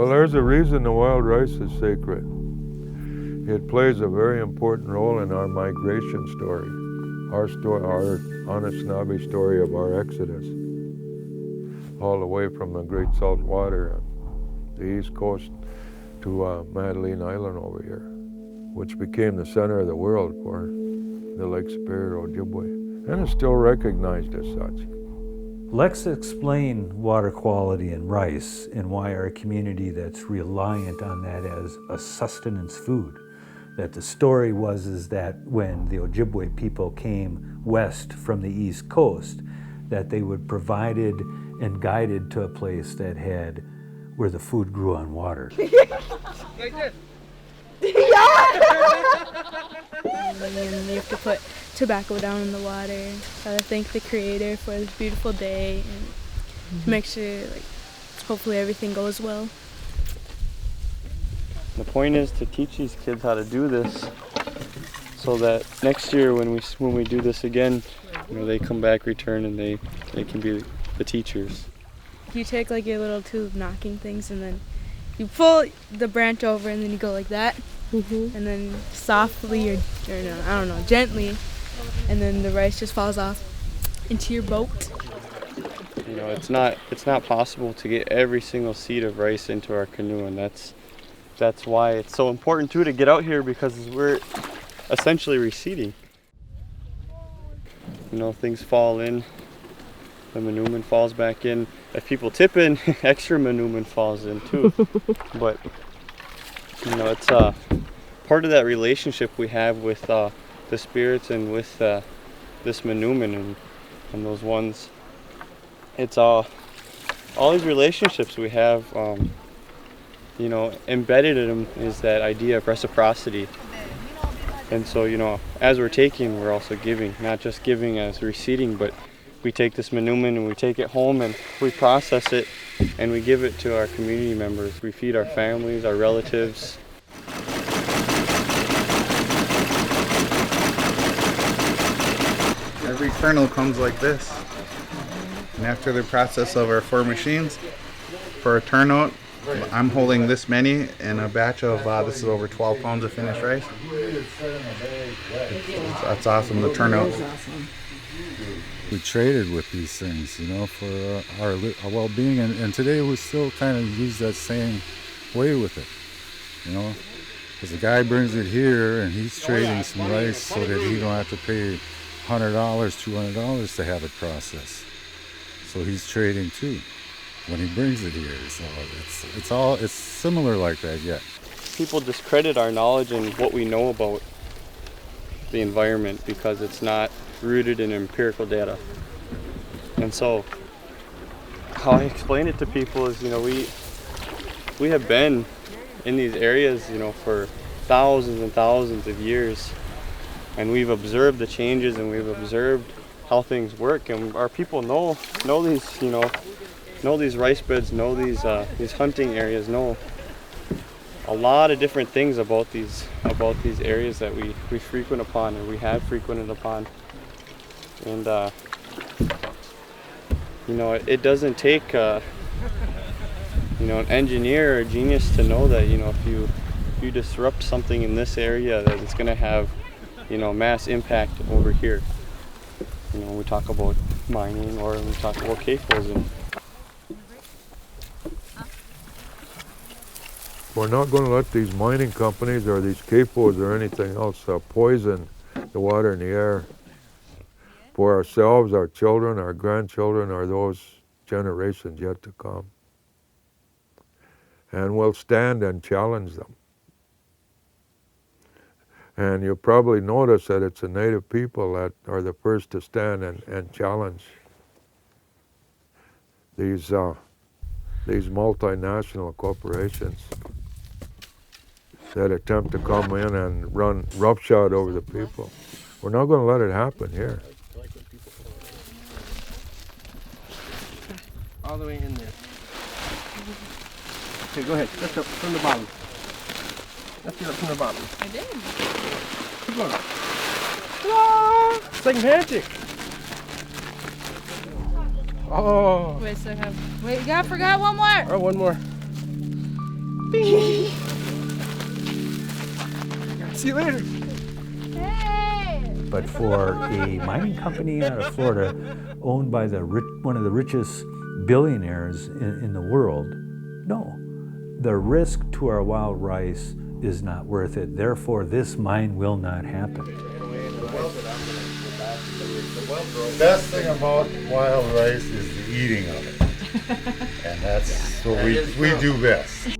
Well, there's a reason the wild rice is sacred. It plays a very important role in our migration story, our Anishinabe story of our exodus, all the way from the Great Salt Water, the East Coast, to Madeline Island over here, which became the center of the world for the Lake Superior Ojibwe, and is still recognized as such. Let's explain water quality in rice and why our community that's reliant on that as a sustenance food. That the story is that when the Ojibwe people came west from the East Coast, that they were provided and guided to a place that had where the food grew on water. And you have to put tobacco down in the water. So I thank the Creator for this beautiful day and to make sure, hopefully everything goes well. The point is to teach these kids how to do this, so that next year when we do this again, they come back, return, and they can be the teachers. You take your little tube knocking things, and then you pull the branch over, and then you go like that, and then softly gently, and then the rice just falls off into your boat. It's not possible to get every single seed of rice into our canoe, and that's why it's so important too to get out here, because we're essentially receding. Things fall in, the manoomin falls back in. If people tip in, extra manoomin falls in too. But it's part of that relationship we have with the spirits and with this manoomin and those ones. It's all these relationships we have. Embedded in them is that idea of reciprocity. And so, as we're taking, we're also giving, not just giving as receiving, but we take this manoomin and we take it home and we process it and we give it to our community members. We feed our families, our relatives. Every kernel comes like this. And after the process of our 4 machines, for a turnout, I'm holding this many in a batch of, this is over 12 pounds of finished rice. That's awesome, the turnout. We traded with these things, for our well-being, and today we still kind of use that same way with it, because the guy brings it here and he's trading some rice so that he don't have to pay $100, $200 to have it processed. So he's trading too when he brings it here. So it's similar like that, yeah. People discredit our knowledge and what we know about the environment because it's not rooted in empirical data. And so how I explain it to people is, we have been in these areas, for thousands and thousands of years, and we've observed the changes and we've observed how things work, and our people know these, know these rice beds, know these hunting areas, know a lot of different things about these areas that we frequent upon, or we have frequented upon. And it doesn't take an engineer or a genius to know that if you disrupt something in this area, that it's going to have mass impact over here. When we talk about mining or when we talk about CAFOs. And we're not going to let these mining companies or these CAFOs or anything else poison the water and the air for ourselves, our children, our grandchildren, or those generations yet to come. And we'll stand and challenge them. And you'll probably notice that it's the Native people that are the first to stand and challenge these multinational corporations that attempt to come in and run roughshod over the people. We're not going to let it happen here. All the way in there. Okay, go ahead. Lift up from the bottom. Lift it up from the bottom. I did. Keep going. Ah, it's like magic. Oh. Wait, I forgot one more. Oh, one more. See you later. But for a mining company out of Florida, owned by one of the richest billionaires in the world, no. The risk to our wild rice is not worth it. Therefore, this mine will not happen. The best thing about wild rice is the eating of it. And that's what we do best.